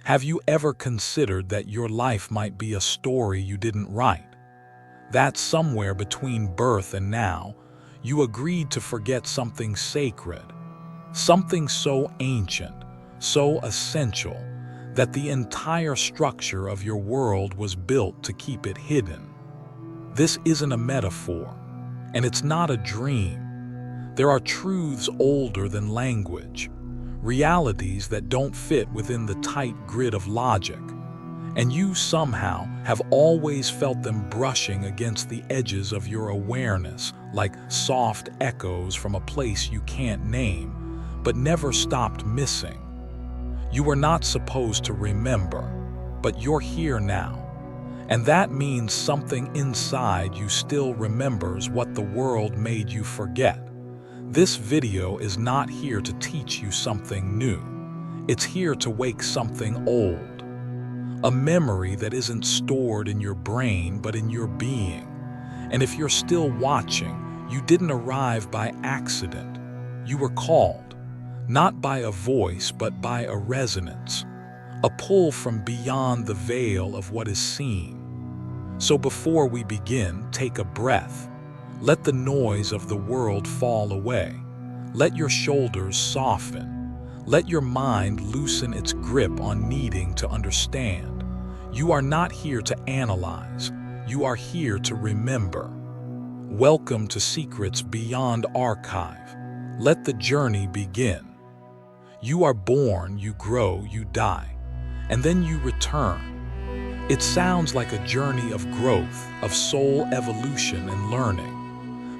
Have you ever considered that your life might be a story you didn't write? That somewhere between birth and now, you agreed to forget something sacred, something so ancient, so essential, that the entire structure of your world was built to keep it hidden. This isn't a metaphor, and it's not a dream. There are truths older than language, realities that don't fit within the tight grid of logic, and you somehow have always felt them brushing against the edges of your awareness like soft echoes from a place you can't name, but never stopped missing. You were not supposed to remember, but you're here now. And that means something inside you still remembers what the world made you forget. This video is not here to teach you something new. It's here to wake something old. A memory that isn't stored in your brain but in your being. And if you're still watching, you didn't arrive by accident. You were called, not by a voice but by a resonance, a pull from beyond the veil of what is seen. So before we begin, take a breath. Let the noise of the world fall away. Let your shoulders soften. Let your mind loosen its grip on needing to understand. You are not here to analyze. You are here to remember. Welcome to Secrets Beyond Archive. Let the journey begin. You are born, you grow, you die, and then you return. It sounds like a journey of growth, of soul evolution and learning.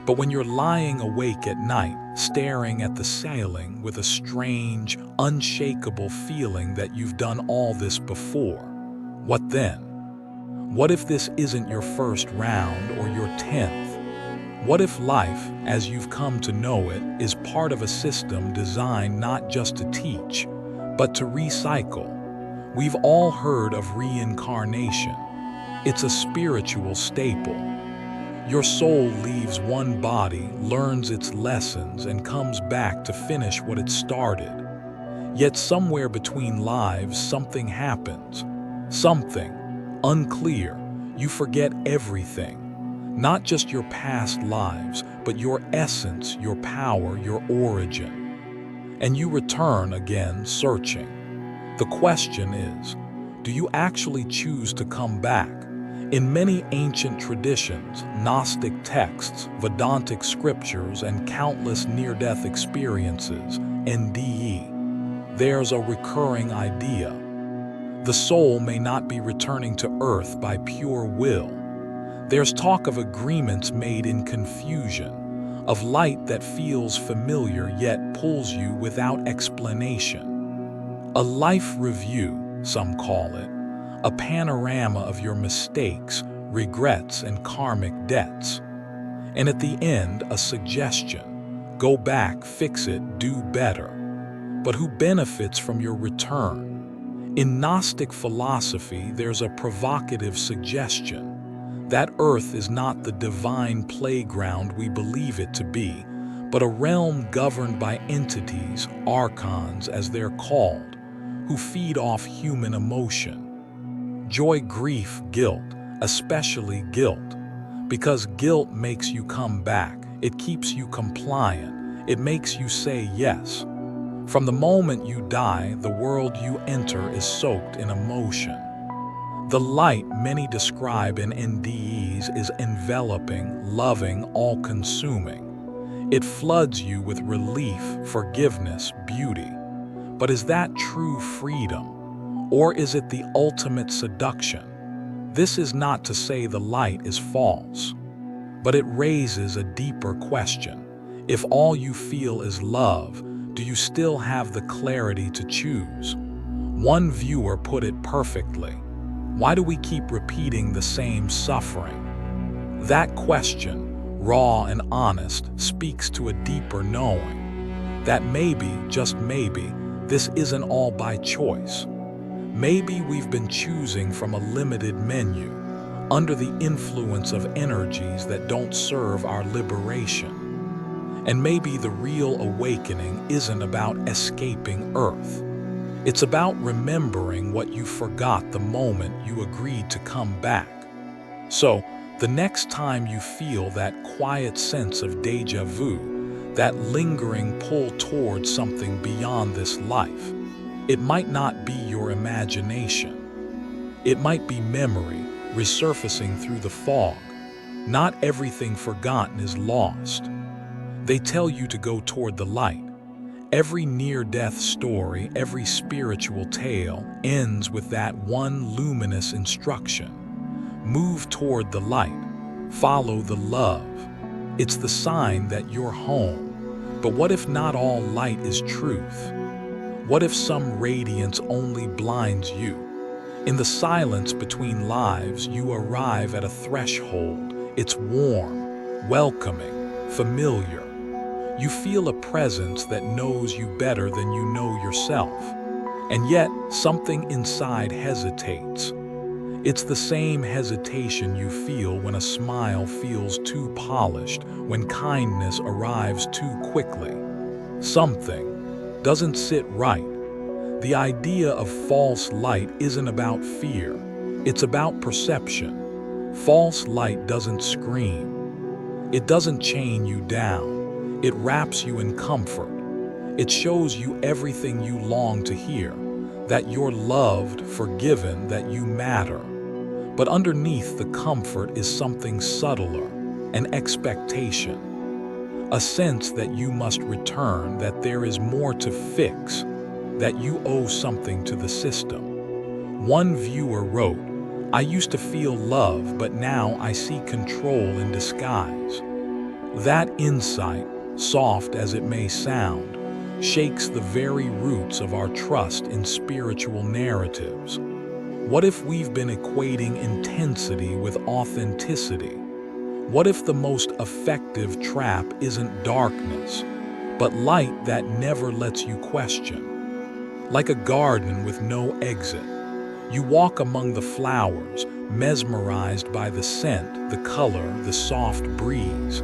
But when you're lying awake at night, staring at the ceiling with a strange, unshakable feeling that you've done all this before, what then? What if this isn't your first round or your 10th? What if life, as you've come to know it, is part of a system designed not just to teach, but to recycle? We've all heard of reincarnation. It's a spiritual staple. Your soul leaves one body, learns its lessons, and comes back to finish what it started. Yet somewhere between lives, something happens. Something unclear. You forget everything. Not just your past lives, but your essence, your power, your origin. And you return again, searching. The question is, do you actually choose to come back? In many ancient traditions, Gnostic texts, Vedantic scriptures, and countless near-death experiences, NDE, there's a recurring idea. The soul may not be returning to earth by pure will. There's talk of agreements made in confusion, of light that feels familiar yet pulls you without explanation. A life review, some call it, a panorama of your mistakes, regrets, and karmic debts. And at the end, a suggestion: go back, fix it, do better. But who benefits from your return? In Gnostic philosophy, there's a provocative suggestion that Earth is not the divine playground we believe it to be, but a realm governed by entities, archons as they're called, who feed off human emotion. Joy, grief, guilt, especially guilt. Because guilt makes you come back, it keeps you compliant, it makes you say yes. From the moment you die, the world you enter is soaked in emotion. The light many describe in NDEs is enveloping, loving, all-consuming. It floods you with relief, forgiveness, beauty. But is that true freedom? Or is it the ultimate seduction? This is not to say the light is false, but it raises a deeper question. If all you feel is love, do you still have the clarity to choose? One viewer put it perfectly. Why do we keep repeating the same suffering? That question, raw and honest, speaks to a deeper knowing. That maybe, just maybe, this isn't all by choice. Maybe we've been choosing from a limited menu, under the influence of energies that don't serve our liberation. And maybe the real awakening isn't about escaping Earth. It's about remembering what you forgot the moment you agreed to come back. So, the next time you feel that quiet sense of déjà vu, that lingering pull towards something beyond this life, it might not be your imagination. It might be memory resurfacing through the fog. Not everything forgotten is lost. They tell you to go toward the light. Every near-death story, every spiritual tale ends with that one luminous instruction. Move toward the light. Follow the love. It's the sign that you're home. But what if not all light is truth? What if some radiance only blinds you? In the silence between lives, you arrive at a threshold. It's warm, welcoming, familiar. You feel a presence that knows you better than you know yourself. And yet, something inside hesitates. It's the same hesitation you feel when a smile feels too polished, when kindness arrives too quickly. Something doesn't sit right. The idea of false light isn't about fear. It's about perception. False light doesn't scream. It doesn't chain you down. It wraps you in comfort. It shows you everything you long to hear, that you're loved, forgiven, that you matter. But underneath the comfort is something subtler, an expectation, a sense that you must return, that there is more to fix, that you owe something to the system. One viewer wrote, "I used to feel love, but now I see control in disguise." That insight, soft as it may sound, shakes the very roots of our trust in spiritual narratives. What if we've been equating intensity with authenticity? What if the most effective trap isn't darkness, but light that never lets you question? Like a garden with no exit, you walk among the flowers, mesmerized by the scent, the color, the soft breeze.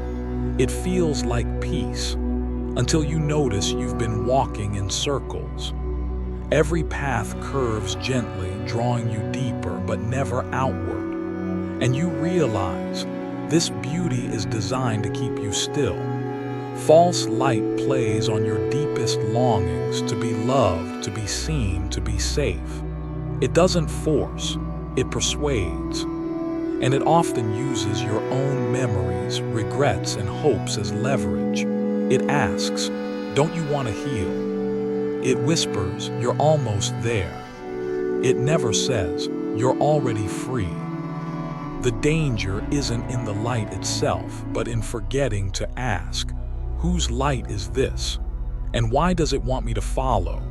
It feels like peace, until you notice you've been walking in circles. Every path curves gently, drawing you deeper but never outward. And you realize this beauty is designed to keep you still. False light plays on your deepest longings to be loved, to be seen, to be safe. It doesn't force, it persuades. And it often uses your own memories, regrets, and hopes as leverage. It asks, "Don't you want to heal?" It whispers, "You're almost there." It never says, "You're already free." The danger isn't in the light itself, but in forgetting to ask, whose light is this? And why does it want me to follow?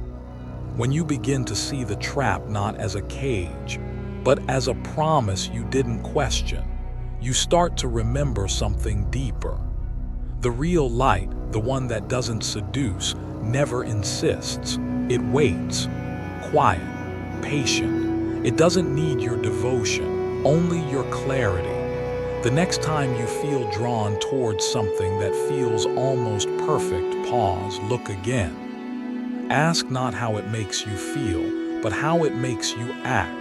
When you begin to see the trap not as a cage, but as a promise you didn't question, you start to remember something deeper. The real light, the one that doesn't seduce, never insists. It waits, quiet, patient. It doesn't need your devotion, only your clarity. The next time you feel drawn towards something that feels almost perfect, pause, look again. Ask not how it makes you feel, but how it makes you act.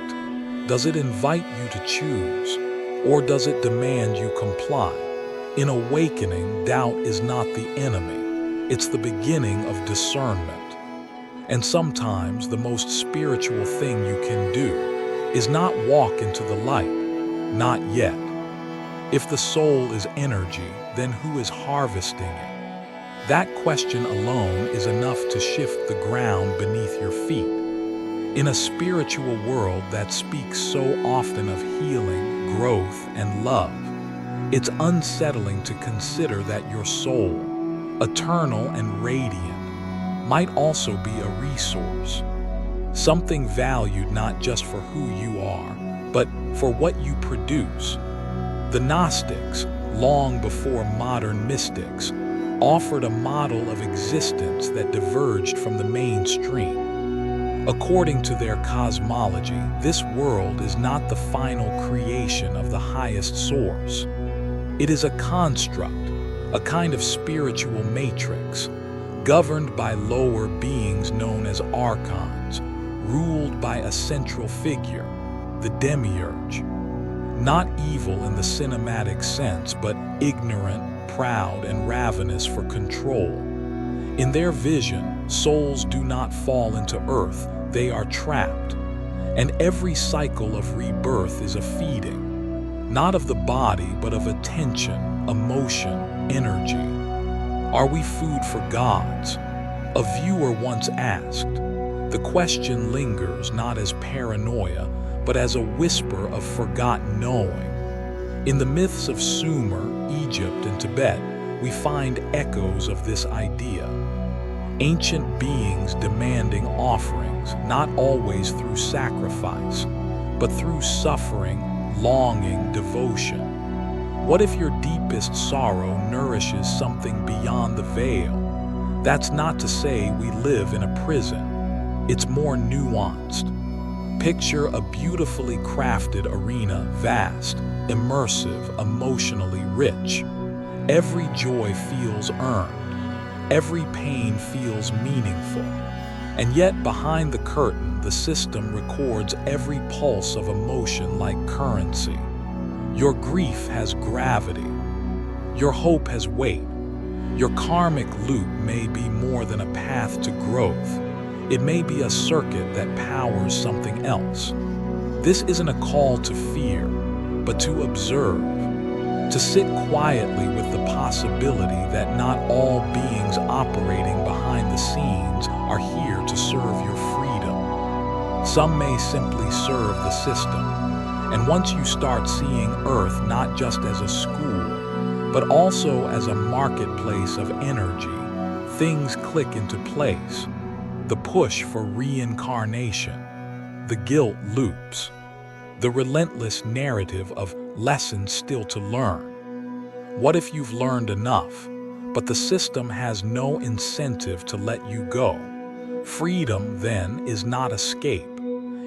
Does it invite you to choose, or does it demand you comply? In awakening, doubt is not the enemy. It's the beginning of discernment. And sometimes the most spiritual thing you can do is not walk into the light, not yet. If the soul is energy, then who is harvesting it? That question alone is enough to shift the ground beneath your feet. In a spiritual world that speaks so often of healing, growth, and love, it's unsettling to consider that your soul, eternal and radiant, might also be a resource. Something valued not just for who you are, but for what you produce. The Gnostics, long before modern mystics, offered a model of existence that diverged from the mainstream. According to their cosmology, this world is not the final creation of the highest source. It is a construct, a kind of spiritual matrix, governed by lower beings known as archons, ruled by a central figure, the demiurge. Not evil in the cinematic sense, but ignorant, proud, and ravenous for control. In their vision, souls do not fall into earth, they are trapped. And every cycle of rebirth is a feeding, not of the body, but of attention, emotion, energy. Are we food for gods? A viewer once asked. The question lingers not as paranoia, but as a whisper of forgotten knowing. In the myths of Sumer, Egypt, and Tibet, we find echoes of this idea. Ancient beings demanding offerings, not always through sacrifice, but through suffering, longing, devotion. What if your deepest sorrow nourishes something beyond the veil? That's not to say we live in a prison. It's more nuanced. Picture a beautifully crafted arena, vast, immersive, emotionally rich. Every joy feels earned. Every pain feels meaningful. And yet, behind the curtain, the system records every pulse of emotion like currency. Your grief has gravity. Your hope has weight. Your karmic loop may be more than a path to growth. It may be a circuit that powers something else. This isn't a call to fear, but to observe, to sit quietly with the possibility that not all beings operating behind the scenes are here to serve your freedom. Some may simply serve the system. And once you start seeing Earth not just as a school, but also as a marketplace of energy, things click into place. The push for reincarnation, the guilt loops, the relentless narrative of lessons still to learn. What if you've learned enough, but the system has no incentive to let you go? Freedom, then, is not escape.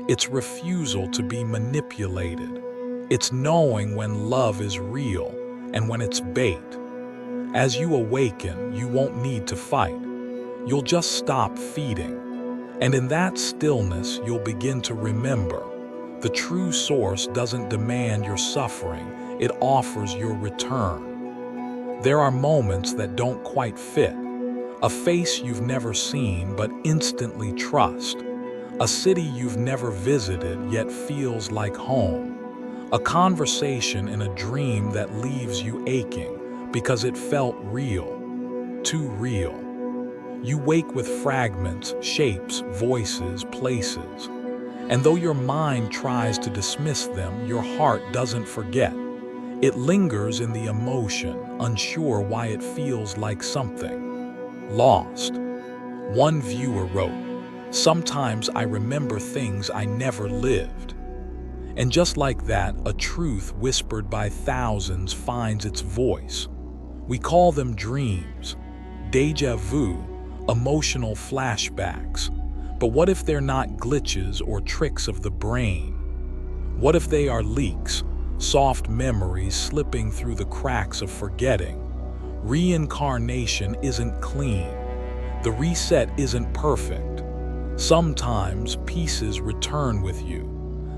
It's refusal to be manipulated. It's knowing when love is real and when it's bait. As you awaken, you won't need to fight. You'll just stop feeding. And in that stillness, you'll begin to remember. The true source doesn't demand your suffering, it offers your return. There are moments that don't quite fit. A face you've never seen but instantly trust. A city you've never visited yet feels like home. A conversation in a dream that leaves you aching because it felt real, too real. You wake with fragments, shapes, voices, places. And though your mind tries to dismiss them, your heart doesn't forget. It lingers in the emotion, unsure why it feels like something lost. One viewer wrote, "Sometimes I remember things I never lived." And just like that, a truth whispered by thousands finds its voice. We call them dreams, déjà vu, emotional flashbacks. But what if they're not glitches or tricks of the brain? What if they are leaks, soft memories slipping through the cracks of forgetting? Reincarnation isn't clean. The reset isn't perfect. Sometimes pieces return with you.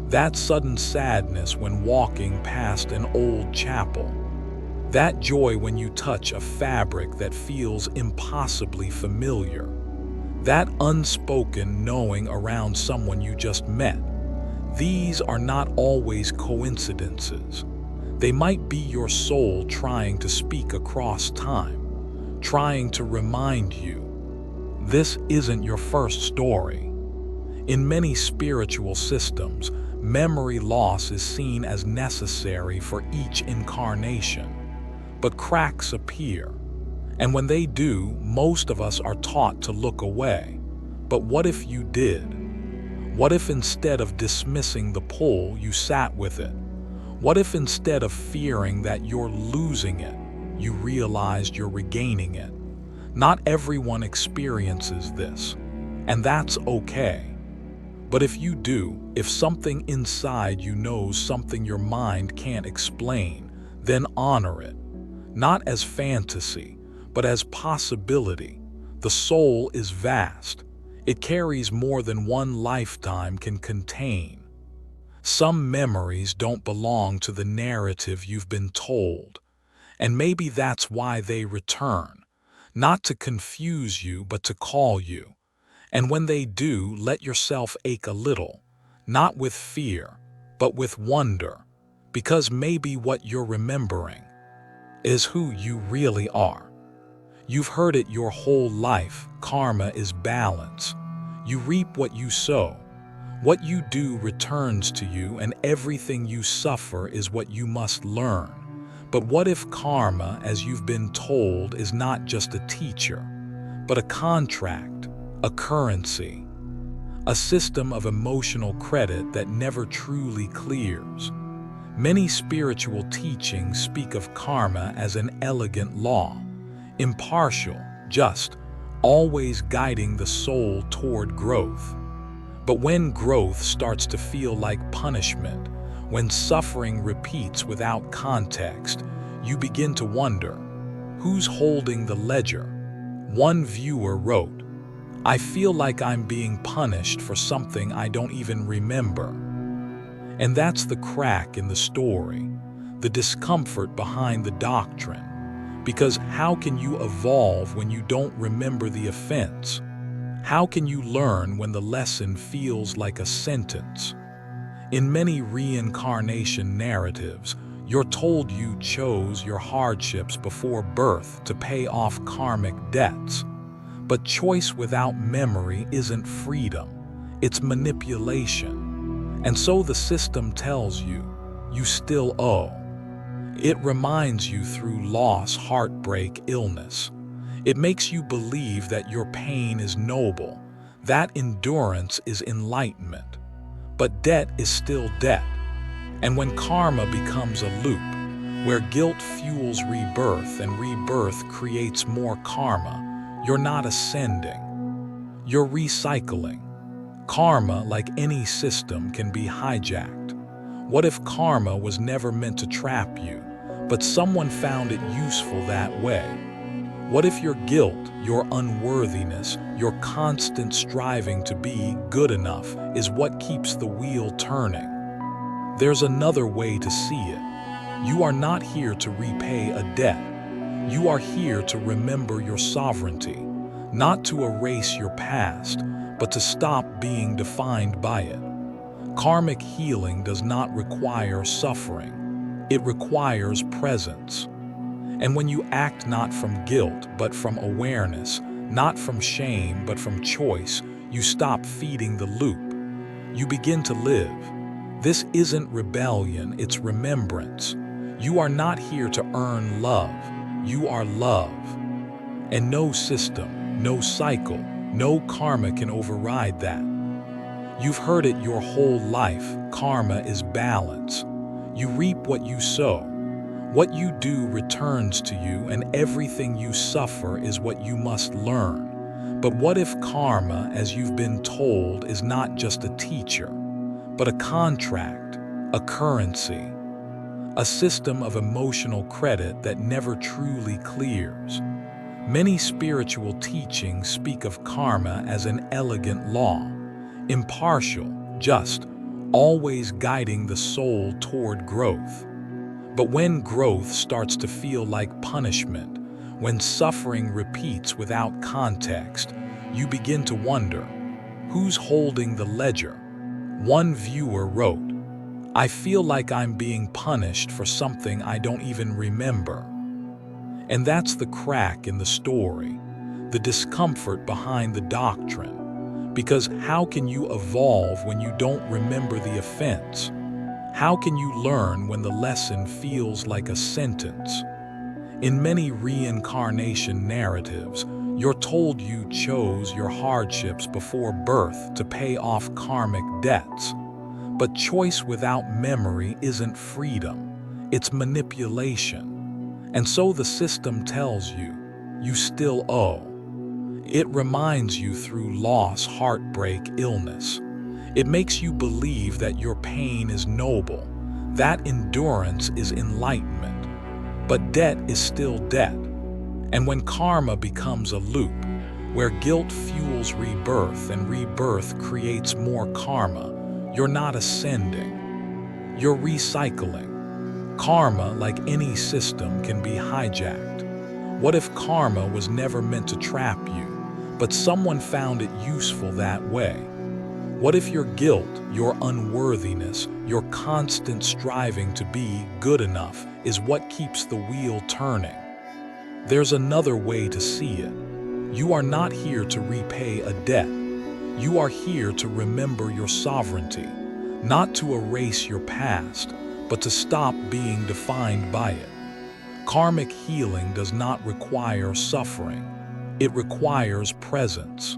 That sudden sadness when walking past an old chapel. That joy when you touch a fabric that feels impossibly familiar. That unspoken knowing around someone you just met. These are not always coincidences. They might be your soul trying to speak across time, trying to remind you, this isn't your first story. In many spiritual systems, memory loss is seen as necessary for each incarnation. But cracks appear. And when they do, most of us are taught to look away. But what if you did? What if instead of dismissing the pull, you sat with it? What if instead of fearing that you're losing it, you realized you're regaining it? Not everyone experiences this, and that's okay. But if you do, if something inside you knows something your mind can't explain, then honor it. Not as fantasy, but as possibility. The soul is vast. It carries more than one lifetime can contain. Some memories don't belong to the narrative you've been told, and maybe that's why they return, not to confuse you but to call you. And when they do, let yourself ache a little, not with fear, but with wonder, because maybe what you're remembering is who you really are. You've heard it your whole life: karma is balance. You reap what you sow. What you do returns to you, and everything you suffer is what you must learn. But what if karma, as you've been told, is not just a teacher, but a contract, a currency, a system of emotional credit that never truly clears? Many spiritual teachings speak of karma as an elegant law, impartial, just, always guiding the soul toward growth. But when growth starts to feel like punishment, when suffering repeats without context, you begin to wonder, who's holding the ledger? One viewer wrote, "I feel like I'm being punished for something I don't even remember." And that's the crack in the story, the discomfort behind the doctrine. Because how can you evolve when you don't remember the offense? How can you learn when the lesson feels like a sentence? In many reincarnation narratives, you're told you chose your hardships before birth to pay off karmic debts. But choice without memory isn't freedom, it's manipulation. And so the system tells you, you still owe. It reminds you through loss, heartbreak, illness. It makes you believe that your pain is noble, that endurance is enlightenment. But debt is still debt. And when karma becomes a loop, where guilt fuels rebirth and rebirth creates more karma, you're not ascending, you're recycling. Karma, like any system, can be hijacked. What if karma was never meant to trap you, but someone found it useful that way? What if your guilt, your unworthiness, your constant striving to be good enough is what keeps the wheel turning? There's another way to see it. You are not here to repay a debt. You are here to remember your sovereignty, not to erase your past, but to stop being defined by it. Karmic healing does not require suffering. It requires presence. And when you act not from guilt, but from awareness, not from shame, but from choice, you stop feeding the loop. You begin to live. This isn't rebellion, it's remembrance. You are not here to earn love. You are love. And no system, no cycle, no karma can override that. You've heard it your whole life: karma is balance. You reap what you sow. What you do returns to you, and everything you suffer is what you must learn. But what if karma, as you've been told, is not just a teacher, but a contract, a currency, a system of emotional credit that never truly clears? Many spiritual teachings speak of karma as an elegant law, impartial, just, always guiding the soul toward growth. But when growth starts to feel like punishment, when suffering repeats without context, you begin to wonder, who's holding the ledger? One viewer wrote, "I feel like I'm being punished for something I don't even remember." And that's the crack in the story, the discomfort behind the doctrine. Because how can you evolve when you don't remember the offense? How can you learn when the lesson feels like a sentence? In many reincarnation narratives, you're told you chose your hardships before birth to pay off karmic debts. But choice without memory isn't freedom, it's manipulation. And so the system tells you, you still owe. It reminds you through loss, heartbreak, illness. It makes you believe that your pain is noble, that endurance is enlightenment. But debt is still debt. And when karma becomes a loop, where guilt fuels rebirth and rebirth creates more karma, you're not ascending, you're recycling. Karma, like any system, can be hijacked. What if karma was never meant to trap you, but someone found it useful that way? What if your guilt, your unworthiness, your constant striving to be good enough is what keeps the wheel turning? There's another way to see it. You are not here to repay a debt. You are here to remember your sovereignty, not to erase your past, but to stop being defined by it. Karmic healing does not require suffering. It requires presence.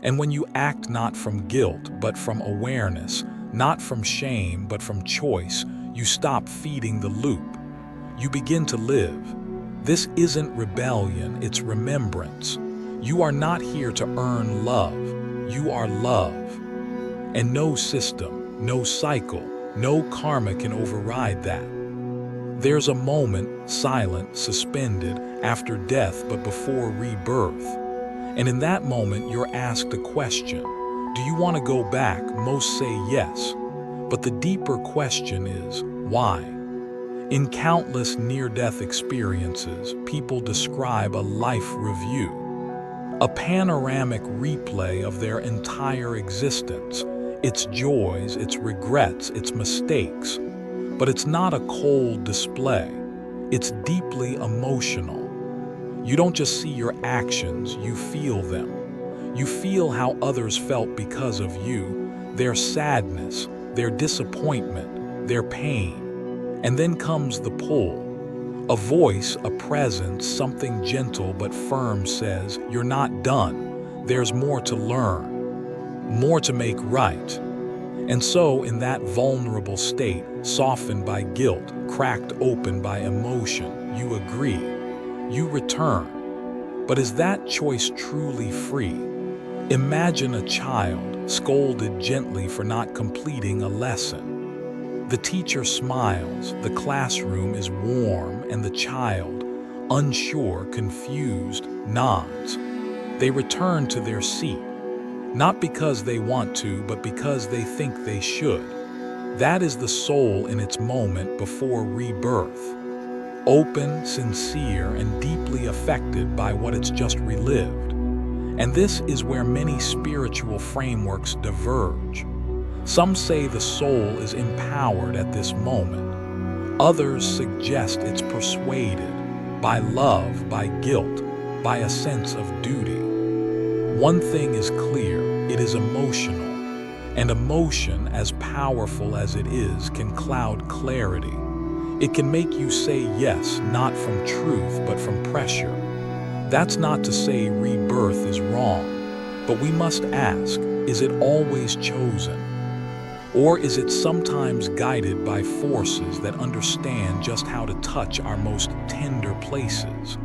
And when you act not from guilt, but from awareness, not from shame, but from choice, you stop feeding the loop. You begin to live. This isn't rebellion, it's remembrance. You are not here to earn love. You are love. And no system, no cycle, no karma can override that. There's a moment, silent, suspended, after death but before rebirth. And in that moment, you're asked a question. Do you want to go back? Most say yes. But the deeper question is, why? In countless near-death experiences, people describe a life review, a panoramic replay of their entire existence, its joys, its regrets, its mistakes. But it's not a cold display. It's deeply emotional. You don't just see your actions, you feel them. You feel how others felt because of you, their sadness, their disappointment, their pain. And then comes the pull. A voice, a presence, something gentle but firm says, "You're not done. There's more to learn, more to make right." And so, in that vulnerable state, softened by guilt, cracked open by emotion, you agree. You return. But is that choice truly free? Imagine a child scolded gently for not completing a lesson. The teacher smiles, the classroom is warm, and the child, unsure, confused, nods. They return to their seat, not because they want to, but because they think they should. That is the soul in its moment before rebirth. Open, sincere, and deeply affected by what it's just relived. And this is where many spiritual frameworks diverge. Some say the soul is empowered at this moment. Others suggest it's persuaded by love, by guilt, by a sense of duty. One thing is clear, it is emotional. And emotion, as powerful as it is, can cloud clarity. It can make you say yes, not from truth, but from pressure. That's not to say rebirth is wrong, but we must ask, is it always chosen? Or is it sometimes guided by forces that understand just how to touch our most tender places?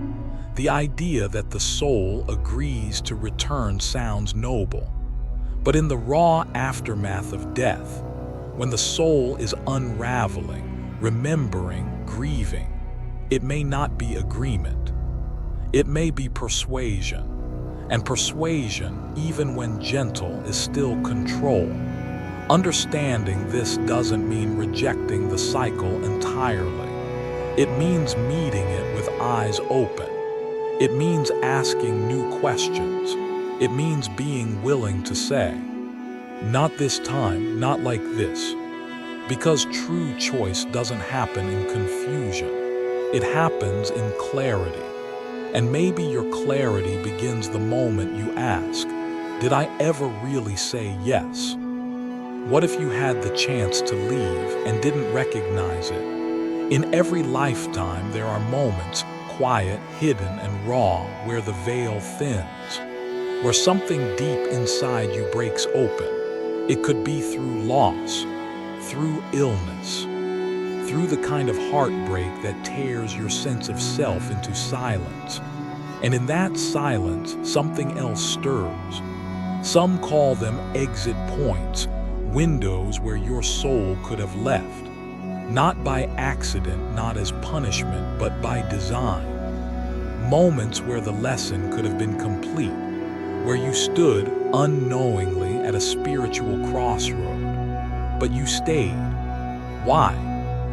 The idea that the soul agrees to return sounds noble. But in the raw aftermath of death, when the soul is unraveling, remembering, grieving, it may not be agreement. It may be persuasion. And persuasion, even when gentle, is still control. Understanding this doesn't mean rejecting the cycle entirely. It means meeting it with eyes open. It means asking new questions. It means being willing to say, "Not this time, not like this." Because true choice doesn't happen in confusion. It happens in clarity. And maybe your clarity begins the moment you ask, "Did I ever really say yes?" What if you had the chance to leave and didn't recognize it? In every lifetime, there are moments, quiet, hidden, and raw, where the veil thins, where something deep inside you breaks open. It could be through loss, through illness, through the kind of heartbreak that tears your sense of self into silence. And in that silence, something else stirs. Some call them exit points, windows where your soul could have left, not by accident, not as punishment, but by design. Moments where the lesson could have been complete, where you stood unknowingly at a spiritual crossroad, but you stayed. Why?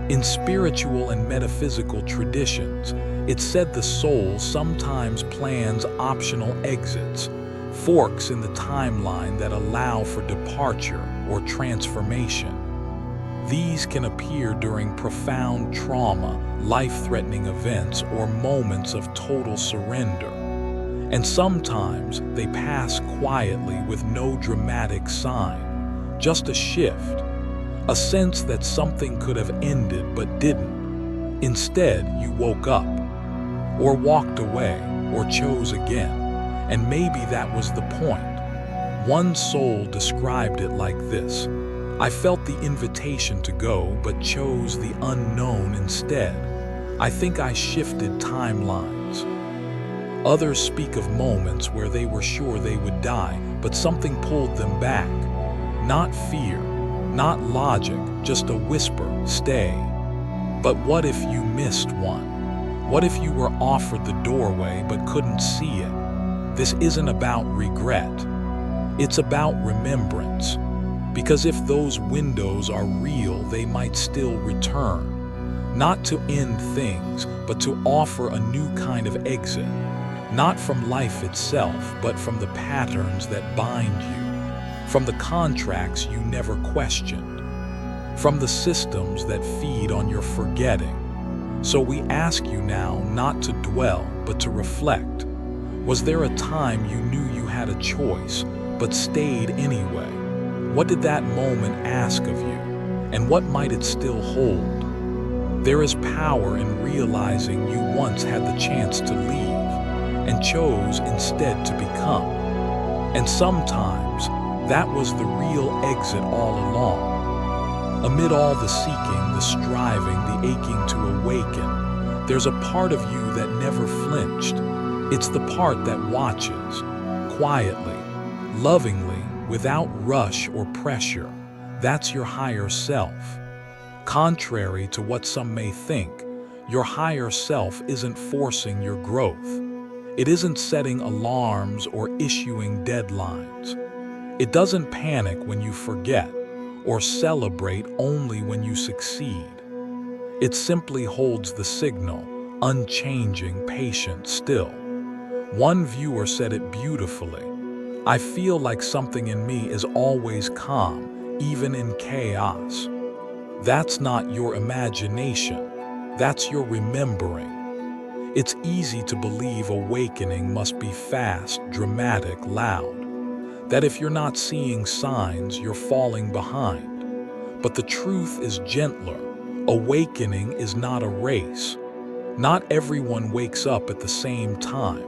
In spiritual and metaphysical traditions, it's said the soul sometimes plans optional exits, forks in the timeline that allow for departure or transformation. These can appear during profound trauma, life-threatening events, or moments of total surrender. And sometimes they pass quietly with no dramatic sign, just a shift, a sense that something could have ended but didn't. Instead, you woke up, or walked away, or chose again, and maybe that was the point. One soul described it like this: I felt the invitation to go, but chose the unknown instead. I think I shifted timelines. Others speak of moments where they were sure they would die, but something pulled them back. Not fear, not logic, just a whisper, stay. But what if you missed one? What if you were offered the doorway but couldn't see it? This isn't about regret. It's about remembrance. Because if those windows are real, they might still return. Not to end things, but to offer a new kind of exit. Not from life itself, but from the patterns that bind you. From the contracts you never questioned. From the systems that feed on your forgetting. So we ask you now not to dwell, but to reflect. Was there a time you knew you had a choice, but stayed anyway? What did that moment ask of you, and what might it still hold? There is power in realizing you once had the chance to leave, and chose instead to become. And sometimes, that was the real exit all along. Amid all the seeking, the striving, the aching to awaken, there's a part of you that never flinched. It's the part that watches, quietly, lovingly, without rush or pressure. That's your higher self. Contrary to what some may think, your higher self isn't forcing your growth. It isn't setting alarms or issuing deadlines. It doesn't panic when you forget, or celebrate only when you succeed. It simply holds the signal, unchanging, patient, still. One viewer said it beautifully: I feel like something in me is always calm, even in chaos. That's not your imagination, that's your remembering. It's easy to believe awakening must be fast, dramatic, loud. That if you're not seeing signs, you're falling behind. But the truth is gentler. Awakening is not a race. Not everyone wakes up at the same time.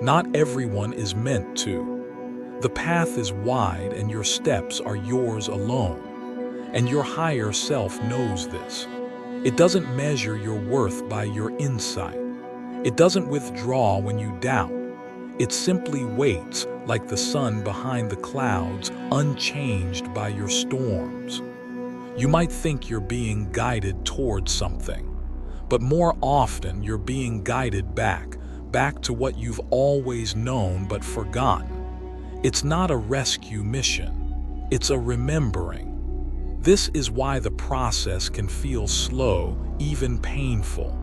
Not everyone is meant to. The path is wide and your steps are yours alone. And your higher self knows this. It doesn't measure your worth by your insight. It doesn't withdraw when you doubt. It simply waits, like the sun behind the clouds, unchanged by your storms. You might think you're being guided towards something, but more often you're being guided back to what you've always known but forgotten. It's not a rescue mission, it's a remembering. This is why the process can feel slow, even painful.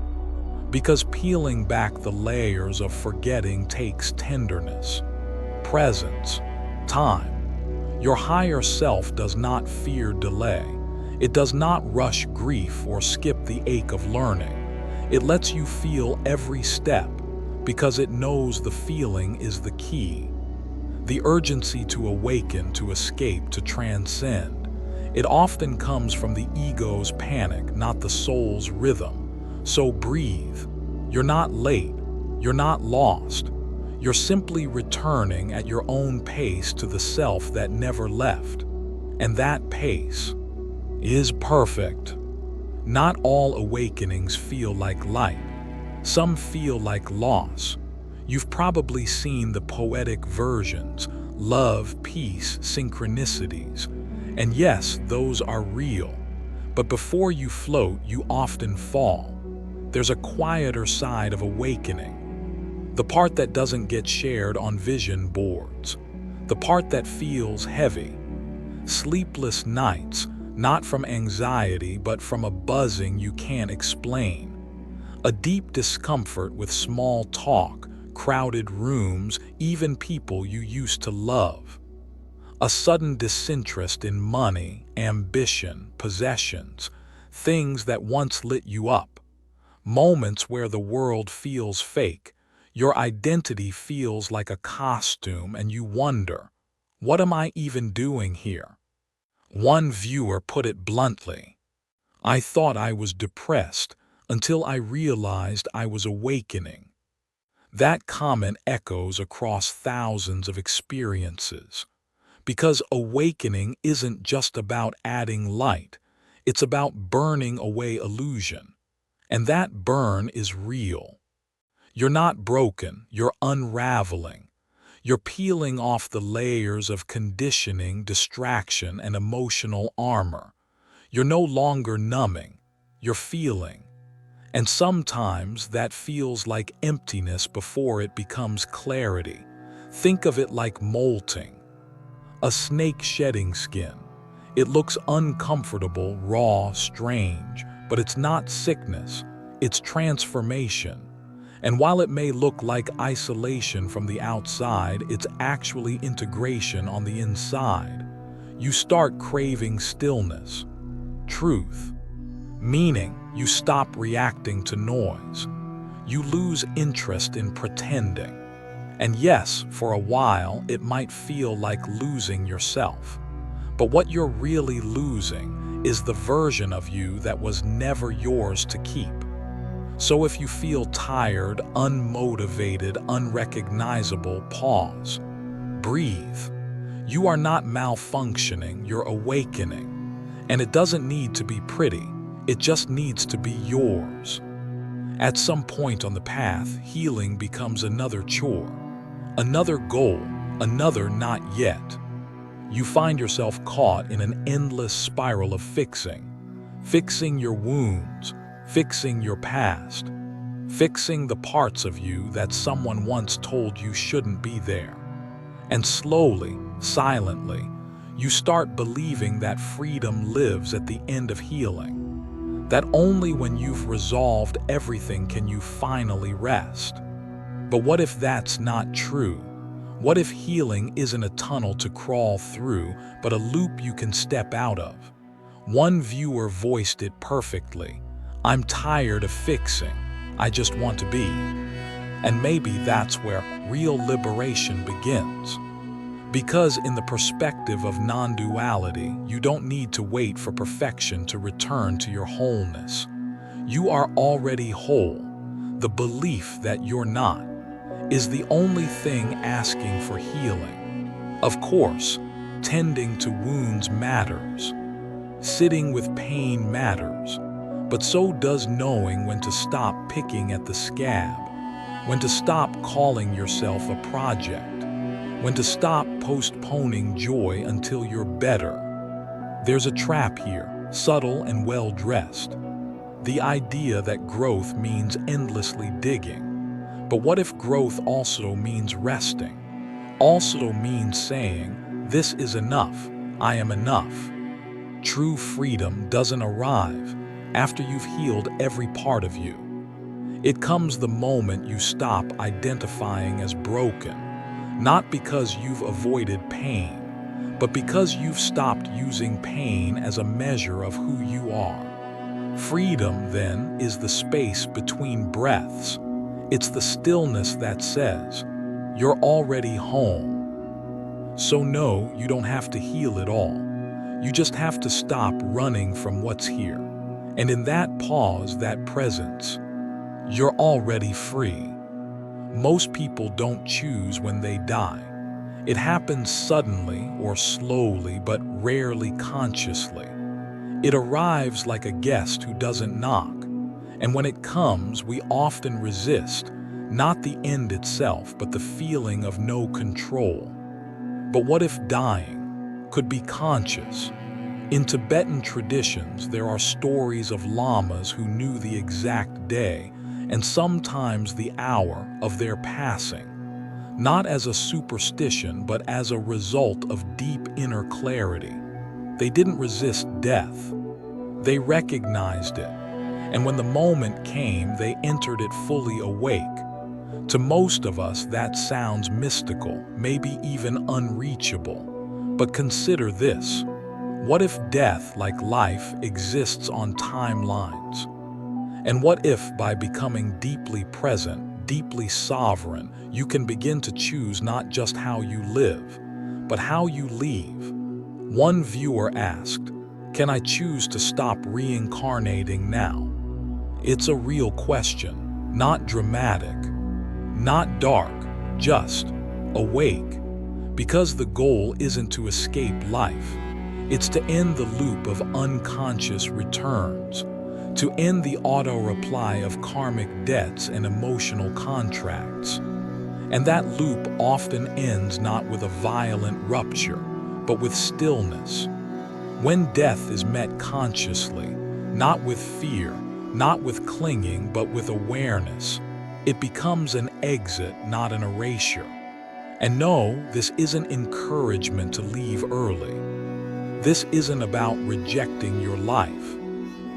Because peeling back the layers of forgetting takes tenderness, presence, time. Your higher self does not fear delay. It does not rush grief or skip the ache of learning. It lets you feel every step because it knows the feeling is the key. The urgency to awaken, to escape, to transcend. It often comes from the ego's panic, not the soul's rhythm. So breathe. You're not late. You're not lost. You're simply returning at your own pace to the self that never left. And that pace is perfect. Not all awakenings feel like light. Some feel like loss. You've probably seen the poetic versions: love, peace, synchronicities. And yes, those are real. But before you float, you often fall. There's a quieter side of awakening. The part that doesn't get shared on vision boards. The part that feels heavy. Sleepless nights, not from anxiety but from a buzzing you can't explain. A deep discomfort with small talk, crowded rooms, even people you used to love. A sudden disinterest in money, ambition, possessions, things that once lit you up. Moments where the world feels fake, your identity feels like a costume and you wonder, what am I even doing here? One viewer put it bluntly, I thought I was depressed until I realized I was awakening. That comment echoes across thousands of experiences. Because awakening isn't just about adding light, it's about burning away illusion. And that burn is real. You're not broken, you're unraveling. You're peeling off the layers of conditioning, distraction, and emotional armor. You're no longer numbing, you're feeling. And sometimes that feels like emptiness before it becomes clarity. Think of it like molting. A snake shedding skin. It looks uncomfortable, raw, strange, but it's not sickness, it's transformation. And while it may look like isolation from the outside, it's actually integration on the inside. You start craving stillness, truth, meaning. You stop reacting to noise. You lose interest in pretending. And yes, for a while, it might feel like losing yourself. But what you're really losing is the version of you that was never yours to keep. So if you feel tired, unmotivated, unrecognizable, pause. Breathe. You are not malfunctioning, you're awakening. And it doesn't need to be pretty, it just needs to be yours. At some point on the path, healing becomes another chore, another goal, another not yet. You find yourself caught in an endless spiral of fixing your wounds, fixing your past, fixing the parts of you that someone once told you shouldn't be there. And slowly, silently, you start believing that freedom lives at the end of healing. That only when you've resolved everything can you finally rest. But what if that's not true? What if healing isn't a tunnel to crawl through, but a loop you can step out of? One viewer voiced it perfectly. I'm tired of fixing. I just want to be. And maybe that's where real liberation begins. Because in the perspective of non-duality, you don't need to wait for perfection to return to your wholeness. You are already whole. The belief that you're not is the only thing asking for healing. Of course, tending to wounds matters. Sitting with pain matters. But so does knowing when to stop picking at the scab, when to stop calling yourself a project, when to stop postponing joy until you're better. There's a trap here, subtle and well-dressed. The idea that growth means endlessly digging. But what if growth also means resting? Also means saying, this is enough, I am enough. True freedom doesn't arrive after you've healed every part of you. It comes the moment you stop identifying as broken. Not because you've avoided pain, but because you've stopped using pain as a measure of who you are. Freedom, then, is the space between breaths. It's the stillness that says, you're already home. So no, you don't have to heal it all. You just have to stop running from what's here. And in that pause, that presence, you're already free. Most people don't choose when they die. It happens suddenly or slowly, but rarely consciously. It arrives like a guest who doesn't knock. And when it comes, we often resist, not the end itself, but the feeling of no control. But what if dying could be conscious? In Tibetan traditions, there are stories of lamas who knew the exact day, and sometimes the hour of their passing, not as a superstition but as a result of deep inner clarity. They didn't resist death. They recognized it, and when the moment came, they entered it fully awake. To most of us, that sounds mystical, maybe even unreachable. But consider this. What if death, like life, exists on timelines? And what if, by becoming deeply present, deeply sovereign, you can begin to choose not just how you live, but how you leave? One viewer asked, "Can I choose to stop reincarnating now?" It's a real question, not dramatic, not dark, just awake. Because the goal isn't to escape life. It's to end the loop of unconscious returns, to end the auto-reply of karmic debts and emotional contracts. And that loop often ends not with a violent rupture, but with stillness. When death is met consciously, not with fear, not with clinging, but with awareness, it becomes an exit, not an erasure. And no, this isn't encouragement to leave early. This isn't about rejecting your life.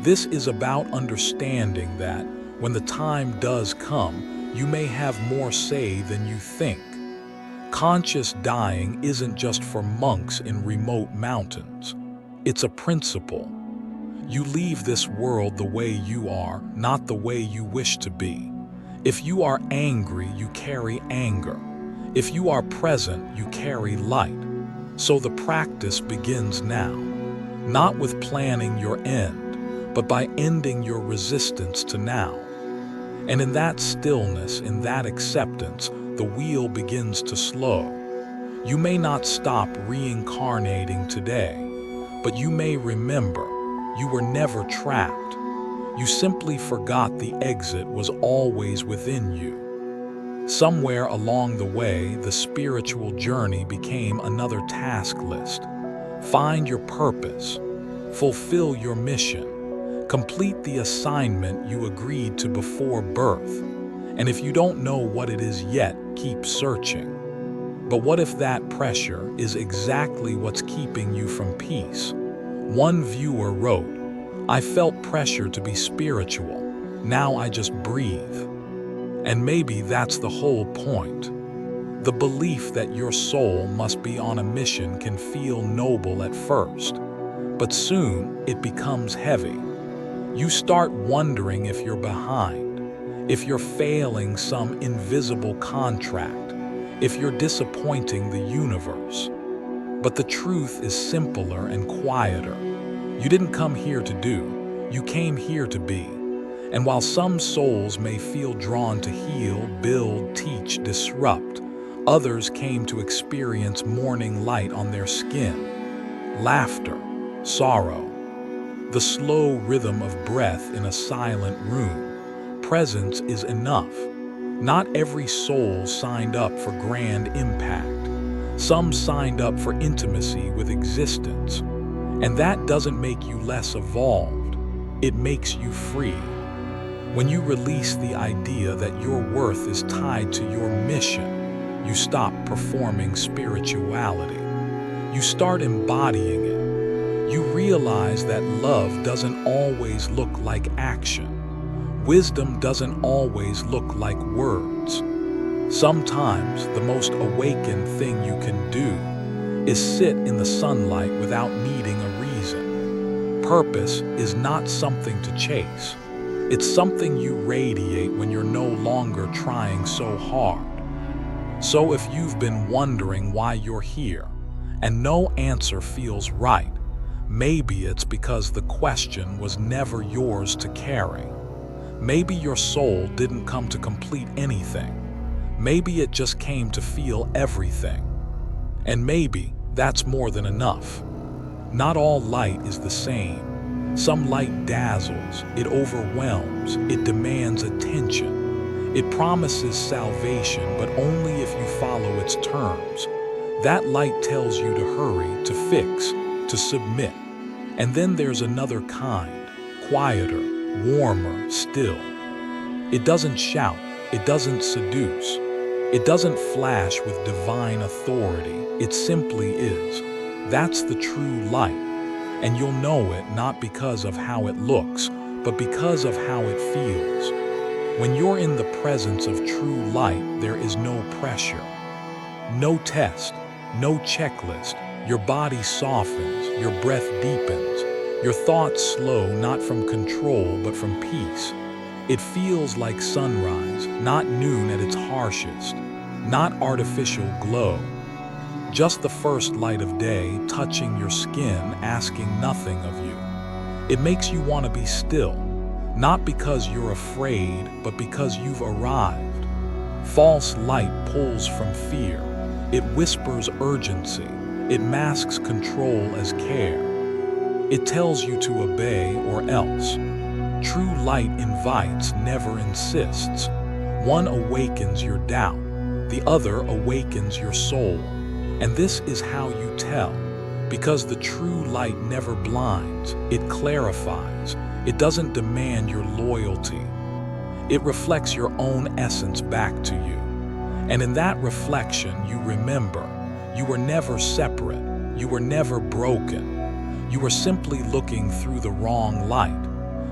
This is about understanding that when the time does come, you may have more say than you think. Conscious dying isn't just for monks in remote mountains. It's a principle. You leave this world the way you are, not the way you wish to be. If you are angry, you carry anger. If you are present, you carry light. So the practice begins now, not with planning your end, but by ending your resistance to now. And in that stillness, in that acceptance, the wheel begins to slow. You may not stop reincarnating today, but you may remember you were never trapped. You simply forgot the exit was always within you. Somewhere along the way, the spiritual journey became another task list. Find your purpose. Fulfill your mission. Complete the assignment you agreed to before birth. And if you don't know what it is yet, keep searching. But what if that pressure is exactly what's keeping you from peace? One viewer wrote, "I felt pressure to be spiritual. Now I just breathe." And maybe that's the whole point. The belief that your soul must be on a mission can feel noble at first, but soon it becomes heavy. You start wondering if you're behind, if you're failing some invisible contract, if you're disappointing the universe. But the truth is simpler and quieter. You didn't come here to do, you came here to be. And while some souls may feel drawn to heal, build, teach, disrupt, others came to experience morning light on their skin. Laughter, sorrow, the slow rhythm of breath in a silent room. Presence is enough. Not every soul signed up for grand impact. Some signed up for intimacy with existence. And that doesn't make you less evolved. It makes you free. When you release the idea that your worth is tied to your mission, you stop performing spirituality. You start embodying it. You realize that love doesn't always look like action. Wisdom doesn't always look like words. Sometimes the most awakened thing you can do is sit in the sunlight without needing a reason. Purpose is not something to chase. It's something you radiate when you're no longer trying so hard. So if you've been wondering why you're here, and no answer feels right, maybe it's because the question was never yours to carry. Maybe your soul didn't come to complete anything. Maybe it just came to feel everything. And maybe that's more than enough. Not all light is the same. Some light dazzles, it overwhelms, it demands attention. It promises salvation, but only if you follow its terms. That light tells you to hurry, to fix, to submit. And then there's another kind, quieter, warmer still. It doesn't shout, it doesn't seduce, it doesn't flash with divine authority, it simply is. That's the true light, and you'll know it not because of how it looks, but because of how it feels. When you're in the presence of true light, there is no pressure, no test, no checklist. Your body softens, your breath deepens, your thoughts slow not from control but from peace. It feels like sunrise, not noon at its harshest, not artificial glow. Just the first light of day touching your skin, asking nothing of you. It makes you want to be still, not because you're afraid, but because you've arrived. False light pulls from fear. It whispers urgency. It masks control as care. It tells you to obey or else. True light invites, never insists. One awakens your doubt, the other awakens your soul. And this is how you tell, because the true light never blinds, it clarifies. It doesn't demand your loyalty. It reflects your own essence back to you. And in that reflection, you remember, you were never separate, you were never broken. You were simply looking through the wrong light.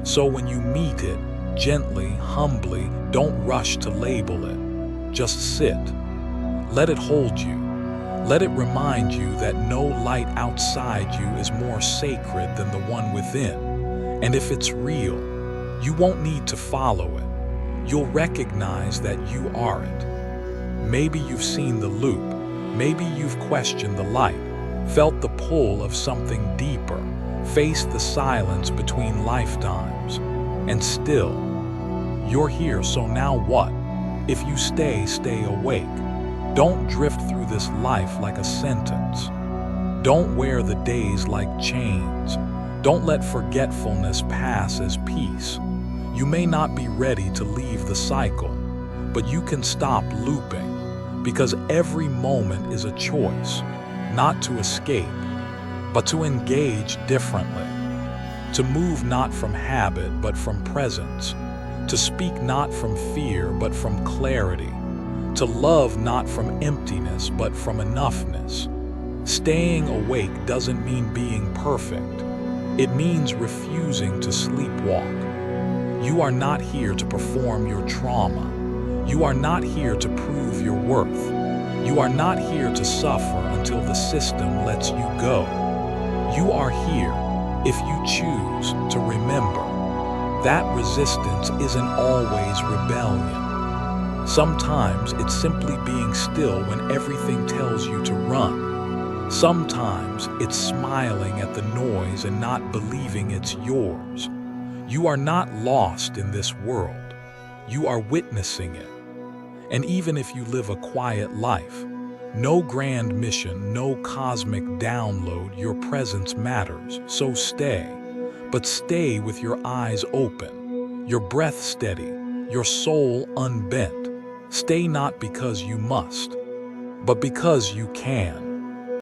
So when you meet it, gently, humbly, don't rush to label it. Just sit. Let it hold you. Let it remind you that no light outside you is more sacred than the one within. And if it's real, you won't need to follow it. You'll recognize that you are it. Maybe you've seen the loop. Maybe you've questioned the light, felt the pull of something deeper, faced the silence between lifetimes. And still, you're here, so now what? If you stay awake. Don't drift through this life like a sentence. Don't wear the days like chains. Don't let forgetfulness pass as peace. You may not be ready to leave the cycle, but you can stop looping, because every moment is a choice, not to escape, but to engage differently, to move not from habit but from presence, to speak not from fear but from clarity, to love not from emptiness but from enoughness. Staying awake doesn't mean being perfect. It means refusing to sleepwalk. You are not here to perform your trauma. You are not here to prove your worth. You are not here to suffer until the system lets you go. You are here, if you choose, to remember. That resistance isn't always rebellion. Sometimes it's simply being still when everything tells you to run. Sometimes it's smiling at the noise and not believing it's yours. You are not lost in this world. You are witnessing it. And even if you live a quiet life, no grand mission, no cosmic download, your presence matters. So stay, but stay with your eyes open, your breath steady, your soul unbent. Stay not because you must, but because you can.